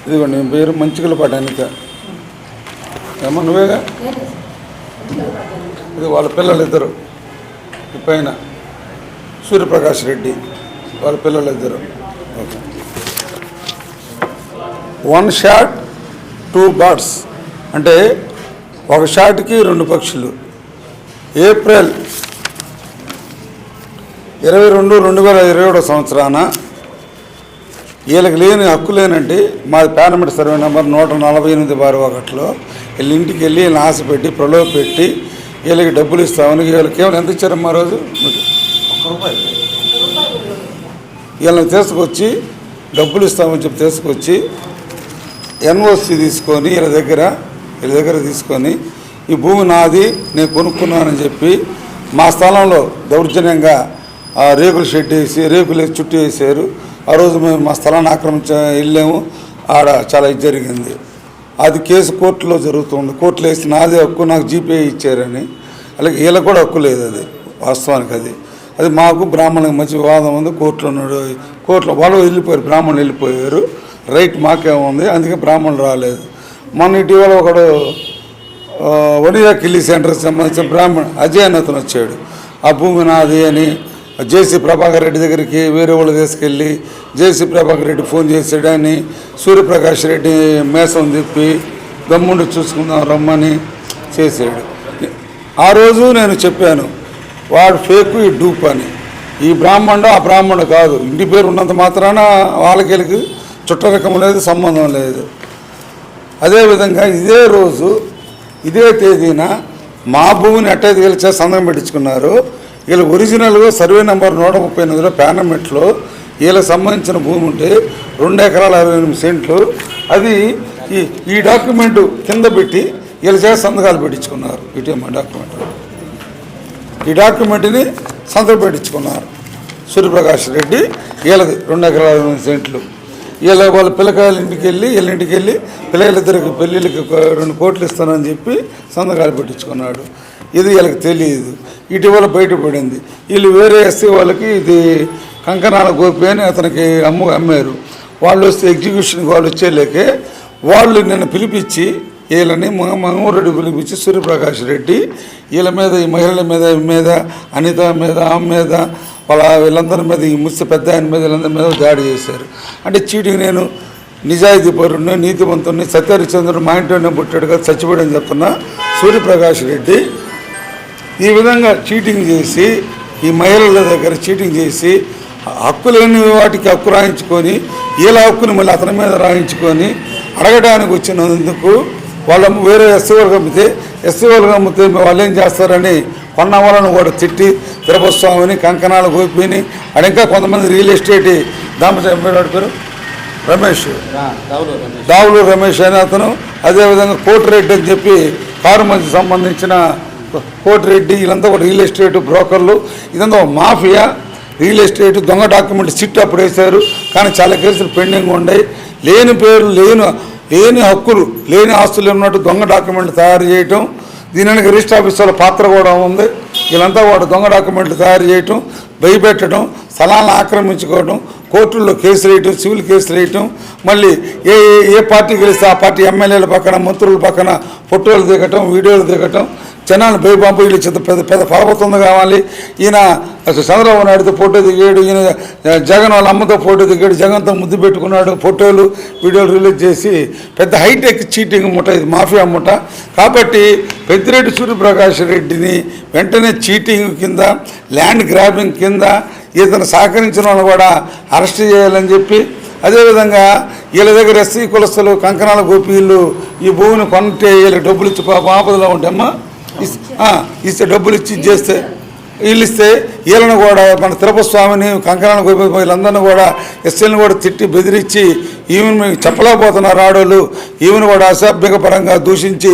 ఇదిగోండి నీ పేరు మంచికలపాటి అనిత. ఏమో నువ్వేగా? ఇది వాళ్ళ పిల్లలు ఇద్దరు. ఈ పైన సూర్యప్రకాష్ రెడ్డి వాళ్ళ పిల్లలు ఇద్దరు. ఓకే. 1 షాట్ 2 బర్డ్స్ అంటే ఒక షాట్కి 2 పక్షులు. ఏప్రిల్ 22, 2021 సంవత్సరాన వీళ్ళకి లేని హక్కు లేనంటే మాది పార్లమెంట్ సర్వే నెంబర్ 148/1లో వీళ్ళ ఇంటికి వెళ్ళి వీళ్ళని ఆశ పెట్టి ప్రలోభ పెట్టి వీళ్ళకి డబ్బులు ఇస్తామని వీళ్ళకి కేవలం ఎంత ఇచ్చారమ్మా రోజు? ₹1. వీళ్ళని తీసుకొచ్చి డబ్బులు ఇస్తామని చెప్పి తీసుకొచ్చి ఎన్ఓసి తీసుకొని వీళ్ళ దగ్గర తీసుకొని ఈ భూమి నాది నేను కొనుక్కున్నానని చెప్పి మా స్థలంలో దౌర్జన్యంగా రేకుల షెడ్ వేసి రేకులు చుట్టూ వేసారు. ఆ రోజు మేము మా స్థలాన్ని వెళ్ళాము. ఆడ చాలా ఇది జరిగింది. అది కేసు కోర్టులో జరుగుతుంది. కోర్టులో వేసి నాదే హక్కు, నాకు జీపే ఇచ్చారని. అలాగే వీళ్ళకి కూడా హక్కు లేదు. అది వాస్తవానికి అది మాకు బ్రాహ్మణులకు మంచి వివాదం ఉంది. కోర్టులో వాళ్ళు వెళ్ళిపోయారు, బ్రాహ్మణులు వెళ్ళిపోయారు. రైట్ మాకేముంది, అందుకే బ్రాహ్మణులు రాలేదు. మొన్న ఇటీవల ఒకడు వనియా కిల్లీ సెంటర్కి సంబంధించిన బ్రాహ్మణ అజయ్ అని అతను వచ్చాడు. ఆ భూమి నాది అని జేసీ ప్రభాకర్ రెడ్డి దగ్గరికి వేరే వాళ్ళు తీసుకెళ్ళి జేసీ ప్రభాకర్ రెడ్డి ఫోన్ చేసాడని సూర్యప్రకాష్ రెడ్డి మేసం తిప్పి దమ్ముండి చూసుకుందాం రమ్మని చేసాడు. ఆ రోజు నేను చెప్పాను వాడు ఫేక్, ఈ డూప్ అని. ఈ బ్రాహ్మణుడు ఆ బ్రాహ్మణుడు కాదు. ఇంటి పేరు ఉన్నంత మాత్రాన వాళ్ళకి చుట్టరకం లేదు, సంబంధం లేదు. అదేవిధంగా ఇదే రోజు ఇదే తేదీన మా భూమిని ఎట్టయితే గెలిచే సంతకం పెట్టించుకున్నారు. వీళ్ళు ఒరిజినల్గా సర్వే నెంబర్ 138లో పార్లమెంట్లో వీళ్ళకి సంబంధించిన భూమి ఉంటే 2 ఎకరాల 68 సెంట్లు. అది ఈ డాక్యుమెంటు కింద పెట్టి వీళ్ళ చేత సంతకాలు పెట్టించుకున్నారు. ఇటీఎం డాక్యుమెంట్, ఈ డాక్యుమెంట్ని సంతకం పెట్టించుకున్నారు సూర్యప్రకాష్ రెడ్డి. వీళ్ళది 2 ఎకరాల 68 సెంట్లు. వాళ్ళ పిల్లకాయల ఇంటికి వెళ్ళి పిల్లలిద్దరికి పెళ్ళిళ్ళకి 2 కోట్లు ఇస్తానని చెప్పి సంతకాలు పెట్టించుకున్నాడు. ఇది వీళ్ళకి తెలియదు. ఇటీవల బయటపడింది. వీళ్ళు వేరే ఎస్సీ వాళ్ళకి ఇది కంకణాల గోపి అని అతనికి అమ్మారు. వాళ్ళు వస్తే ఎగ్జిక్యూషన్కి వాళ్ళు వచ్చేలేకే వాళ్ళు నిన్న పిలిపించి వీళ్ళని మహమూరెడ్డి పిలిపించి సూర్యప్రకాష్ రెడ్డి వీళ్ళ మీద, ఈ మహిళల మీద అనిత మీద, ఆమె మీద, వీళ్ళందరి మీద, ఈ ముస్సి పెద్ద ఆయన మీద, వీళ్ళందరి మీద దాడి చేశారు. అంటే చీటింగ్. నేను నిజాయితీ పరుడిని, నీతివంతుడిని, సత్యహరిచంద్రుడు మా ఇంట్లోనే పుట్టాడు కదా, చచ్చిపోయాడని చెప్తున్నా సూర్యప్రకాష్ రెడ్డి ఈ విధంగా చీటింగ్ చేసి, ఈ మహిళల దగ్గర చీటింగ్ చేసి హక్కు లేని వాటికి హక్కు రాయించుకొని వీళ్ళ హక్కుని మళ్ళీ అతని మీద రాయించుకొని అడగడానికి వచ్చినందుకు వాళ్ళ వేరే ఎస్సీ వాళ్ళకి అమ్మితే వాళ్ళు ఏం చేస్తారని కొన్న వాళ్ళను కూడా తిట్టి తిరుపతి స్వామిని, కంకణాల గోపిని, అక్కడ ఇంకా కొంతమంది రియల్ ఎస్టేట్ పేరు దావులు రమేష్ అని అతను, అదేవిధంగా కోటిరెడ్డి అని చెప్పి కారు మంచి సంబంధించిన కోటిరెడ్డి, వీళ్ళంతా కూడా రియల్ ఎస్టేట్ బ్రోకర్లు. ఇదంతా మాఫియా. రియల్ ఎస్టేట్ దొంగ డాక్యుమెంట్ సిట్ అప్పుడు వేశారు. కానీ చాలా కేసులు పెండింగ్ ఉన్నాయి. లేని పేర్లు, లేని హక్కులు, లేని ఆస్తులు ఉన్నట్టు దొంగ డాక్యుమెంట్లు తయారు చేయటం. దీనికి రిజిస్టర్ ఆఫీసర్ల పాత్ర కూడా ఉంది. వీళ్ళంతా కూడా దొంగ డాక్యుమెంట్లు తయారు చేయటం, భయపెట్టడం, స్థలాలను ఆక్రమించుకోవడం, కోర్టుల్లో కేసులు వేయటం, సివిల్ కేసులు వేయటం. మళ్ళీ ఏ పార్టీ గెలిస్తే ఆ పార్టీ ఎమ్మెల్యేల పక్కన, మంత్రుల పక్కన ఫోటోలు దిగటం, వీడియోలు దిగటం, జనాలు భయపంపు. వీళ్ళు పెద్ద పర్వతం కావాలి. ఈయన చంద్రబాబు నాయుడుతో ఫోటో దిగాడు, ఈయన జగన్ వాళ్ళ అమ్మతో ఫోటో దిగాడు, జగన్తో ముద్దు పెట్టుకున్నాడు, ఫోటోలు వీడియోలు రిలీజ్ చేసి పెద్ద హైటెక్ చీటింగ్ ముఠ, ఇది మాఫియా ముఠ. కాబట్టి పెద్దిరెడ్డి సూర్యప్రకాష్ రెడ్డిని వెంటనే చీటింగ్ కింద, ల్యాండ్ గ్రాబింగ్ కింద ఇతను సహకరించిన వాళ్ళు కూడా అరెస్ట్ చేయాలని చెప్పి, అదేవిధంగా వీళ్ళ దగ్గర ఎస్సీ కులస్తులు, కంకణాల గోపీలు ఈ భూమిని కొంటే వీళ్ళకి డబ్బులు ఇచ్చి ఆపదలో ఉంటామ్మా ఇస్తే డబ్బులు ఇచ్చి చేస్తే వీళ్ళు ఇస్తే వీళ్ళని కూడా మన తిరుపతి స్వామిని, కంకణాల గోపి వీళ్ళందరినీ కూడా ఎస్సీలను కూడా తిట్టి బెదిరించి ఈమెను చెప్పలేకపోతున్నారు ఆడోళ్ళు. ఈమెను కూడా అసభ్యపరంగా దూషించి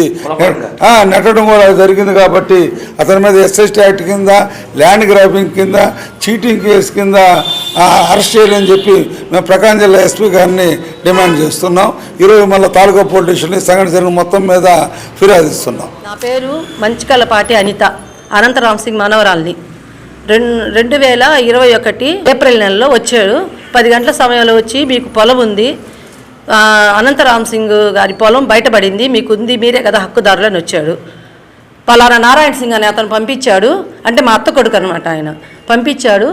నెట్టడం కూడా జరిగింది. కాబట్టి అతని మీద ఎస్ఎస్టీ యాక్ట్ కింద, ల్యాండ్ గ్రాబింగ్ కింద, చీటింగ్ కేసు కింద అరెస్ట్ చేయాలని చెప్పి మేము ప్రకాశం జిల్లా ఎస్పీ గారిని డిమాండ్ చేస్తున్నాం. ఈరోజు మళ్ళీ తాలూకా పోలీస్ స్టేషన్లో సంఘటన జరిగిన మొత్తం మీద ఫిర్యాదు ఇస్తున్నాం. నా పేరు మంచికలపాటి అనిత, అనంతరామ్ సింగ్ మనవరాల్ని. 2021 ఏప్రిల్ నెలలో వచ్చాడు. 10 గంటల సమయంలో వచ్చి మీకు పొలం ఉంది, అనంతరామ్ సింగ్ గారి పొలం బయటపడింది, మీకుంది, మీరే కదా హక్కుదారులు అని వచ్చాడు. పలానా నారాయణ సింగ్ అని అతను పంపించాడు, అంటే మా అత్త కొడుకు అనమాట, ఆయన పంపించాడు,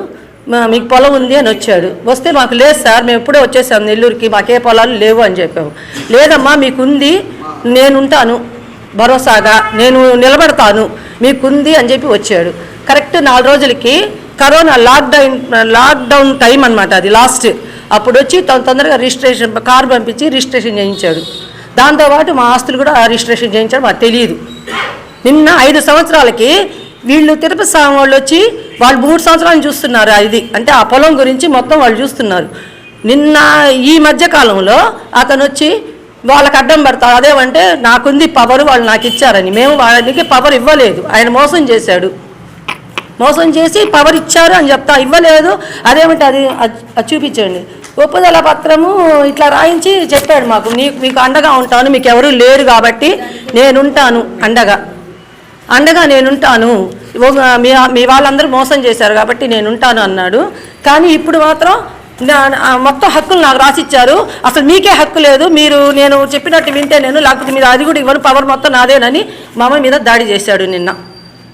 మీకు పొలం ఉంది అని వచ్చాడు. వస్తే మాకు లేదు సార్, మేము ఎప్పుడో వచ్చేసాము నెల్లూరుకి, మాకే పొలాలు లేవు అని చెప్పాము. లేదమ్మా మీకుంది, నేనుంటాను భరోసాగా, నేను నిలబడతాను, మీకుంది అని చెప్పి వచ్చాడు. కరెక్ట్ 4 రోజులకి కరోనా లాక్డౌన్ టైం అనమాట, అది లాస్ట్. అప్పుడు వచ్చి తొందరగా రిజిస్ట్రేషన్ కారు పంపించి రిజిస్ట్రేషన్ చేయించాడు. దాంతోపాటు మా ఆస్తులు కూడా రిజిస్ట్రేషన్ చేయించాడు, మాకు తెలియదు. నిన్న 5 సంవత్సరాలకి వీళ్ళు తిరుపతి స్వామి వాళ్ళు వచ్చి వాళ్ళు 3 సంవత్సరాలు చూస్తున్నారు, ఇది అంటే ఆ పొలం గురించి మొత్తం వాళ్ళు చూస్తున్నారు. నిన్న ఈ మధ్యకాలంలో అతను వచ్చి వాళ్ళకి అడ్డం పడతారు, అదేమంటే నాకుంది పవర్, వాళ్ళు నాకు ఇచ్చారని. మేము వాళ్ళకి పవర్ ఇవ్వలేదు, ఆయన మోసం చేశాడు, మోసం చేసి పవర్ ఇచ్చారు అని చెప్తా, ఇవ్వలేదు. అదేమంటే అది చూపించండి, ఒప్పుదల పత్రము ఇట్లా రాయించి చెప్పాడు మాకు, మీకు అండగా ఉంటాను, మీకు ఎవరు లేరు కాబట్టి నేనుంటాను అండగా నేనుంటాను, మీ వాళ్ళందరూ మోసం చేశారు కాబట్టి నేనుంటాను అన్నాడు. కానీ ఇప్పుడు మాత్రం మొత్తం హక్కులు నాకు రాసిచ్చారు, అసలు మీకే హక్కు లేదు, నేను చెప్పినట్టు వింటే నేను, లేకపోతే మీరు అది కూడా ఇవ్వను, పవర్ మొత్తం నాదేనని మా అమ్మ మీద దాడి చేశాడు. నిన్న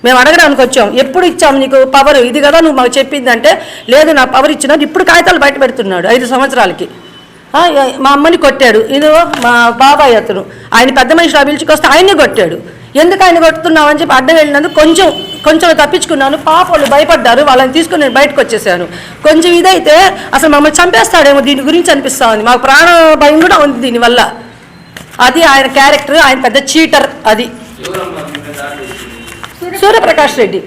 మేము అడగడానికి వచ్చాం, ఎప్పుడు ఇచ్చాము నీకు పవర్, ఇది కదా నువ్వు మాకు చెప్పిందంటే, లేదు నాకు పవర్ ఇచ్చినాడు. ఇప్పుడు కాగితాలు బయట పెడుతున్నాడు 5 సంవత్సరాలకి. మా అమ్మని కొట్టాడు, ఇదో మా బాబాయ్ అతను, ఆయన పెద్ద మనిషి పిలుచుకొస్తే ఆయన్ని కొట్టాడు. ఎందుకు ఆయన కొట్టుతున్నావు అని చెప్పి అడ్డం వెళ్ళినందుకు కొంచెం తప్పించుకున్నాను. పాపలు భయపడ్డారు, వాళ్ళని తీసుకుని నేను బయటకు వచ్చేసాను. కొంచెం ఇదైతే అసలు మమ్మల్ని చంపేస్తాడేమో దీని గురించి అనిపిస్తూ ఉంది, మాకు ప్రాణ భయం కూడా ఉంది దీనివల్ల. అది ఆయన క్యారెక్టర్, ఆయన పెద్ద చీటర్. అది సూర్యప్రకాష్ రెడ్డి,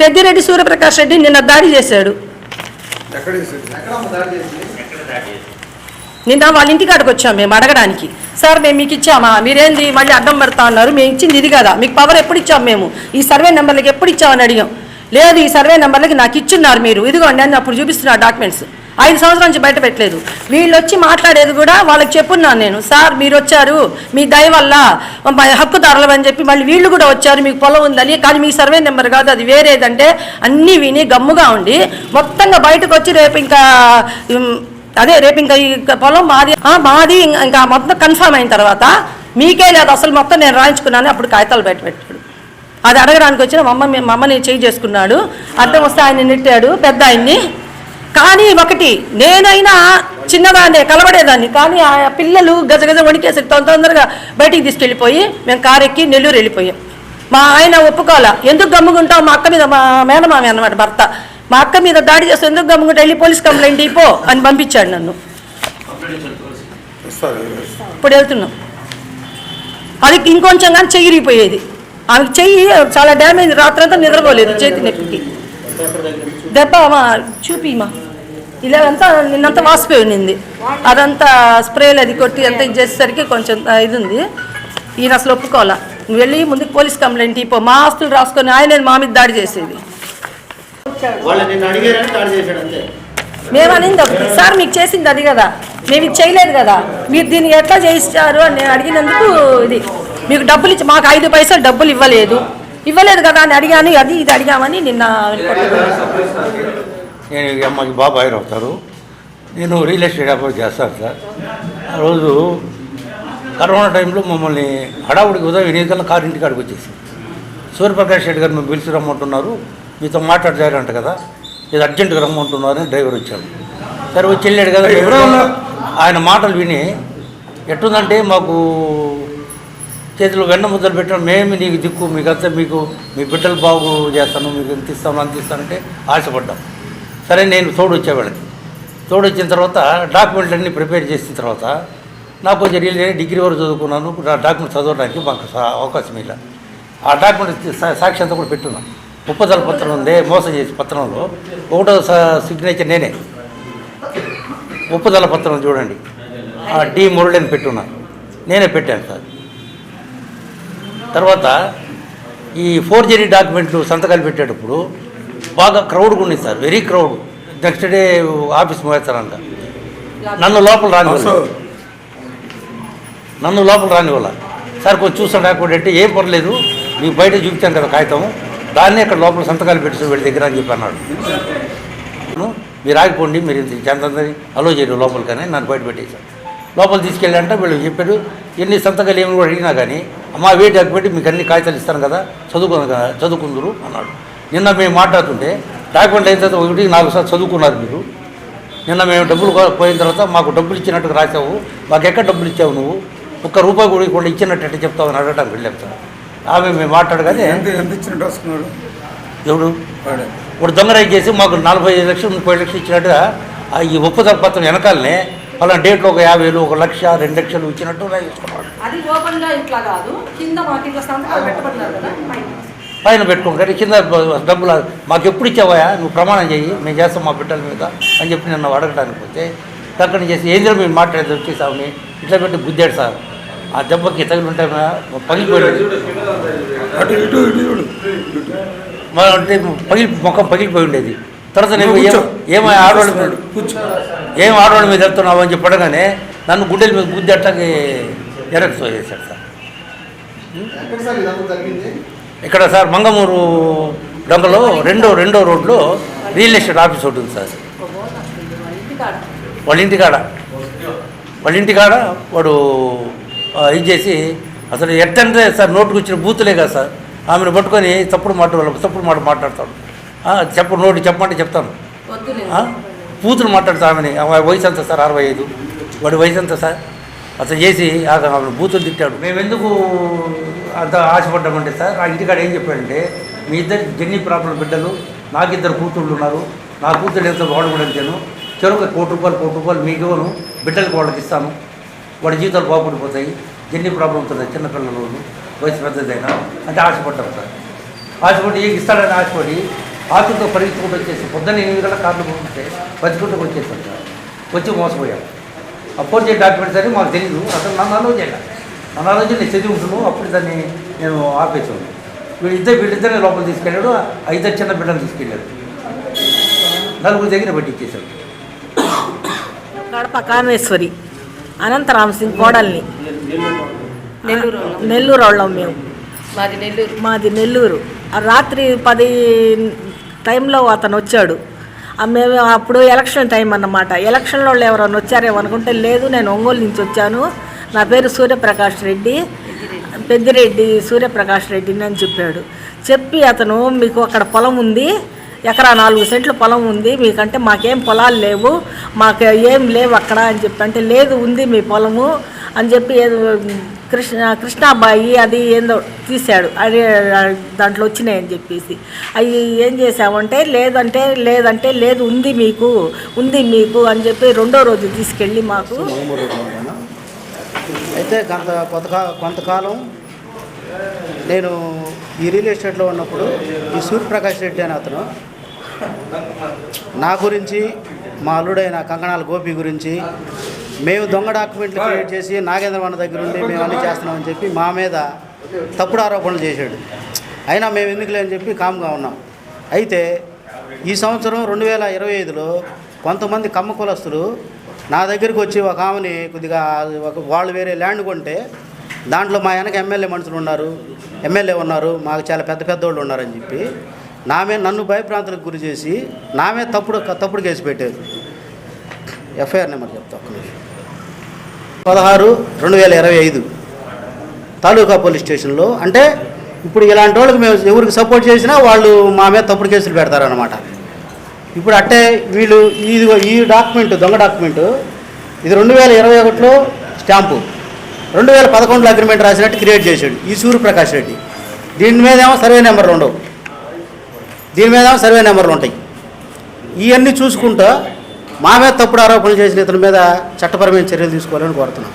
పెద్దిరెడ్డి సూర్యప్రకాష్ రెడ్డి నిన్న దాడి చేశాడు. నిన్న వాళ్ళ ఇంటికాడికి వచ్చాము మేము అడగడానికి, సార్ మేము మీకు ఇచ్చామా, మీరేంది మళ్ళీ అడ్డం పెడతా అన్నారు, మేము ఇచ్చింది ఇది కదా, మీకు పవర్ ఎప్పుడు ఇచ్చాము, మేము ఈ సర్వే నెంబర్లకి ఎప్పుడు ఇచ్చామని అడిగాం. లేదు ఈ సర్వే నెంబర్లకి నాకు ఇచ్చున్నారు మీరు, ఇదిగోండి అని అప్పుడు చూపిస్తున్నారు డాక్యుమెంట్స్. 5 సంవత్సరాల నుంచి బయట పెట్టలేదు. వీళ్ళు వచ్చి మాట్లాడేది కూడా వాళ్ళకి చెప్పున్నాను నేను, సార్ మీరు వచ్చారు మీ దయ వల్ల హక్కుదారులు అని చెప్పి, మళ్ళీ వీళ్ళు కూడా వచ్చారు మీకు పొలం ఉందని, కానీ మీ సర్వే నెంబర్ కాదు అది వేరేదంటే అన్నీ విని గమ్ముగా ఉండి మొత్తంగా బయటకు వచ్చి రేపు ఇంకా ఈ పొలం మాది ఇంకా మొత్తం కన్ఫర్మ్ అయిన తర్వాత మీకే లేదు అసలు మొత్తం నేను రాయించుకున్నాను, అప్పుడు కాగితాలు బయట పెట్టాడు. అది అడగడానికి వచ్చిన మా అమ్మని చేయి చేసుకున్నాడు, అడ్డం వస్తే ఆయన నెట్టాడు పెద్ద ఆయన్ని. కానీ ఒకటి, నేనైనా చిన్నదాన్నే కలబడేదాన్ని, కానీ ఆ పిల్లలు గజగజ వణికేసి తొందరగా బయటికి తీసుకెళ్ళిపోయి మేము కారు ఎక్కి నెల్లూరు వెళ్ళిపోయాం. మా ఆయన ఒప్పుకోవాలా, ఎందుకు గమ్ముకుంటాం, మా అక్క మీద, మా మేనమామి అన్నమాట భర్త, మా అక్క మీద దాడి చేస్తే ఎందుకు గమ్ముకుంటా, వెళ్ళి పోలీస్ కంప్లైంట్ ఇపో అని పంపించాడు నన్ను. ఇప్పుడు వెళ్తున్నాం, అది ఇంకొంచెం కానీ చెయ్యిరిగిపోయేది, ఆమెకి చెయ్యి చాలా డ్యామేజ్, రాత్రంతా నిద్రపోలేదు చేతి నొప్పికి. దెబ్బ చూపిమా ఇలా అంతా నిన్నంతా వాసిపోయి ఉన్నింది, అదంతా స్ప్రేలు అది కొట్టి అంతా ఇది చేసేసరికి కొంచెం ఇది ఉంది. ఈయన అసలు ఒప్పుకోవాలా, నువ్వు వెళ్ళి ముందుకు పోలీస్ కంప్లైంట్ ఇపో, మా ఆస్తులు రాసుకొని ఆయన మా మీద దాడి చేసేది. మేము అనింది ఒకటి, సార్ మీకు చేసింది అది కదా, మేము ఇది చేయలేదు కదా, మీరు దీన్ని ఎట్లా చేయిస్తారు అని నేను అడిగినందుకు, ఇది మీకు డబ్బులు ఇచ్చి మాకు 5 పైసలు డబ్బులు ఇవ్వలేదు కదా అని అడిగాను, అది ఇది అడిగామని నిన్న. నేను అమ్మకి బాబాయ్ అవుతారు, నేను రియల్ ఎస్టేట్ వ్యాపారం చేస్తాను సార్. ఆ రోజు కరోనా టైంలో మమ్మల్ని హడావుడికి ఉదయం 8 గంటల కారు ఇంటికాడికి వచ్చేసి, సూర్యప్రకాష్ రెడ్డి గారు మేము పిలిచి రమ్మంటున్నారు, మీతో మాట్లాడతారంట కదా, ఇది అర్జెంటుగా రమ్మంటున్నారు అని డ్రైవర్ వచ్చాడు. సరే వచ్చి వెళ్ళాడు కదా, ఆయన మాటలు విని ఎట్టుందంటే మాకు చేతిలో వెన్న ముద్దలు పెట్టడం, మేము నీకు దిక్కు, మీకంతా మీకు మీ బిడ్డలు బాగు చేస్తాను, మీకు ఎంత ఇస్తాను అంత ఇస్తానంటే ఆశపడ్డాం. సరే నేను తోడొచ్చేవాళ్ళకి, తోడొచ్చిన తర్వాత డాక్యుమెంట్లు అన్నీ ప్రిపేర్ చేసిన తర్వాత నాకు కొంచెం డిగ్రీ వరకు చదువుకున్నాను, డాక్యుమెంట్ చదవడానికి మాకు అవకాశం ఇలా. ఆ డాక్యుమెంట్ సాక్షి అంతా కూడా పెట్టున్నాను. ఒప్పుదల పత్రం ఉంది, మోసం చేసే పత్రంలో 1వ సిగ్నేచర్ నేనే, ఒప్పుదల పత్రం చూడండి, డి మురళిని పెట్టున్నాను, నేనే పెట్టాను సార్. తర్వాత ఈ ఫోర్జరీ డాక్యుమెంట్లు సంతకాలు పెట్టేటప్పుడు బాగా క్రౌడ్గా ఉంది sir, very crowd. Next day office మోస్తారంట, నన్ను లోపల రానివ్వాల సార్, కొంచెం చూస్తాను డాక్యుమెంట్ అంటే ఏం పర్లేదు మీకు బయట చూపించాను కదా కాగితం, దాన్నే అక్కడ లోపల సంతకాలు పెట్టేసి వీళ్ళ దగ్గర అని చెప్పి అన్నాడు. మీరు ఆగిపోండి, మీరు ఇంత చెందని అలో చేయరు లోపలికనే నన్ను బయట పెట్టేశాను. లోపల తీసుకెళ్ళారంటే వీళ్ళు చెప్పారు. ఎన్ని సంతకాలు ఏమి కూడా అడిగినా కానీ అమ్మా వెయిట్ పెట్టి మీకు అన్ని కాగితాలు ఇస్తాను కదా చదువుకుందరు అన్నాడు. నిన్న మేము మాట్లాడుతుంటే డాక్యుమెంట్ అయిన తర్వాత 1-4 సార్లు చదువుకున్నారు మీరు. నిన్న మేము డబ్బులు పోయిన తర్వాత మాకు డబ్బులు ఇచ్చినట్టుగా రాసావు, మాకు ఎక్కడ డబ్బులు ఇచ్చావు నువ్వు, ₹1 కూడా కూడా ఇచ్చినట్టు ఎట్లా చెప్తావు అని అడగడానికి వెళ్ళాం సార్. ఆమె మేము మాట్లాడగానే ఎంత ఇచ్చినట్టు వస్తున్నాడు ఎవడు ఇప్పుడు దొంగరాయి చేసి మాకు 45 లక్షలు 30 లక్షలు ఇచ్చినట్టుగా ఈ ఒప్పుదల పత్రం వెనకాలనే అలా డేట్లో ఒక 50,000 1 లక్ష 2 లక్షలు ఇచ్చినట్టు రాయించుకున్నాడు. అది ఓపెన్గా ఇట్లా కాదు, కింద మాకు ఇట్లా సంతకాలు పెట్టబడినారు కదా పైన పెట్టుకోండి కానీ కింద డబ్బులు మాకు ఎప్పుడు ఇచ్చావా, నువ్వు ప్రమాణం చేయి, మేము చేస్తాం మా బిడ్డల మీద అని చెప్పి నన్ను అడగడానికి పోతే టక్కని చేసి ఏంద్ర మేము మాట్లాడేది వచ్చేసామని ఇట్లా పెట్టి గుద్దాడు సార్. ఆ దెబ్బకి తగిలి ఉంటే పగిలిపోయాడు అంటే ముఖం పగిలిపోయి ఉండేది. తర్వాత నేను ఏమో ఆడవాళ్ళ మీద వెళ్తున్నావు అని చెప్పి అడగానే నన్ను గుడ్డెల మీద గుద్ది అట్లాగే ఎరక్స్ చేశాడు సార్. ఇక్కడ సార్ మంగమూరు డొంగలో రెండో రోడ్లో రియల్ ఎస్టేట్ ఆఫీస్ ఒకటి ఉంది సార్. వాళ్ళ ఇంటికాడ వాడు ఇది చేసి అసలు ఎట్టంటే సార్ నోటుకు వచ్చిన బూతులే కదా సార్. ఆమెను పట్టుకొని తప్పుడు మాట మాట్లాడతాడు. నోటు చెప్పమంటే చెప్తాను. బూతులు మాట్లాడతాడు ఆమెని. వయసు ఎంత సార్ 65, వాడి వయసు ఎంత సార్. అసలు చేసి ఆమె బూతులు తిట్టాడు. మేము ఎందుకు అంత ఆశపడ్డామంటే సార్ ఆ ఇంటికాడ ఏం చెప్పాడంటే మీ ఇద్దరు జెన్నీ ప్రాబ్లం బిడ్డలు, నాకు 2 కూతుళ్ళు ఉన్నారు, నా కూతురు ఎంత వాడు కూడా అంతేను, చెరుకు ₹1,00,000 మీకు ఇవ్వను, బిడ్డలకు వాళ్ళకి ఇస్తాను, వాడి జీవితాలు బాగుపడిపోతాయి, జెన్నీ ప్రాబ్లం ఉంటుంది చిన్నపిల్లలు వయసు పెద్దదైనా అంటే ఆశపడ్డాం సార్. ఆశపడి ఇస్తాడని ఆశపడి ఆతులతో పరిగెత్తుకుంటూ వచ్చేసి పొద్దున్న 8 గంటల కార్లు పంపిస్తే 10 గంటలకు వచ్చేసాం సార్. వచ్చి మోసపోయాం. అపోజ్ చేయ డాక్యుమెంట్స్ అని మాకు తెలియదు. అసలు నన్ను అలో చేయాలి, నన్ను ఆలోచన నేను చదివి ఉంటున్నాను. అప్పుడు దాన్ని నేను ఆపేసాను. వీళ్ళిద్దరిని లోపల తీసుకెళ్ళాడు. 5 చిన్న బిడ్డలు తీసుకెళ్ళాడు. 4 దగ్గర పట్టించేశాడు. కడప కామేశ్వరి అనంతరామసింగ్ కోడల్ని నెల్లూరు వాళ్ళం మేము. మాది నెల్లూరు. రాత్రి 10 టైంలో అతను వచ్చాడు. మేము అప్పుడు ఎలక్షన్ టైం అన్నమాట. ఎలక్షన్లో ఎవరైనా వచ్చారేమో అనుకుంటే లేదు, నేను ఒంగోలు నుంచి వచ్చాను, నా పేరు సూర్యప్రకాష్ రెడ్డి, పెద్దిరెడ్డి సూర్యప్రకాష్ రెడ్డిని అని చెప్పాడు. చెప్పి అతను మీకు అక్కడ పొలం ఉంది, ఎకరా 4 సెంట్ల పొలం ఉంది మీకంటే, మాకేం పొలాలు లేవు, మాకు ఏం లేవు అక్కడ అని చెప్పి అంటే, లేదు ఉంది మీ పొలము అని చెప్పి ఏదో కృష్ణాబాయి అది ఏందో తీశాడు, అది దాంట్లో వచ్చినాయని చెప్పేసి అవి ఏం చేసామంటే లేదంటే లేదు ఉంది మీకు అని చెప్పి 2వ రోజు తీసుకెళ్ళి మాకు అయితే కొంతకాలం నేను ఈ రియల్ ఎస్టేట్లో ఉన్నప్పుడు ఈ సూర్యప్రకాష్ రెడ్డి అనే అతను నా గురించి, మా అల్లుడైన కంకణాల గోపి గురించి, మేము దొంగ డాక్యుమెంట్లు క్రియేట్ చేసి నాగేంద్రవన దగ్గర ఉండి మేము అన్నీ చేస్తున్నామని చెప్పి మా మీద తప్పుడు ఆరోపణలు చేశాడు. అయినా మేము ఎందుకులే అని చెప్పి కామ్గా ఉన్నాం. అయితే ఈ సంవత్సరం 2025లో కొంతమంది కమ్మ కులస్తులు నా దగ్గరికి వచ్చి ఒక ఆమెని కొద్దిగా వాళ్ళు వేరే ల్యాండ్ కొంటే దాంట్లో మా వెనక ఎమ్మెల్యే మనుషులు ఉన్నారు, మాకు చాలా పెద్దోళ్ళు ఉన్నారని చెప్పి నన్ను భయప్రాంతాలకు గురి చేసి నామే తప్పుడు కేసు పెట్టారు. ఎఫ్ఐఆర్ నెంబర్ చెప్తా ఒక్క నిమిషం. 16/2025 తాలూకా పోలీస్ స్టేషన్లో. అంటే ఇప్పుడు ఇలాంటి వాళ్ళకి మేము ఎవరికి సపోర్ట్ చేసినా వాళ్ళు మా మీద తప్పుడు కేసులు పెడతారనమాట. ఇప్పుడు అట్టే వీళ్ళు ఈ డాక్యుమెంట్ దొంగ డాక్యుమెంటు ఇది 2021లో స్టాంపు, 2011లో అగ్రిమెంట్ రాసినట్టు క్రియేట్ చేశాడు ఈ సూర్యప్రకాష్ రెడ్డి. దీని మీదేమో సర్వే నెంబర్లు ఉండవు, దీని మీదేమో సర్వే నెంబర్లు ఉంటాయి. ఇవన్నీ చూసుకుంటూ మా మీద తప్పుడు ఆరోపణలు చేసిన ఇతని మీద చట్టపరమైన చర్యలు తీసుకోవాలని కోరుతున్నాం.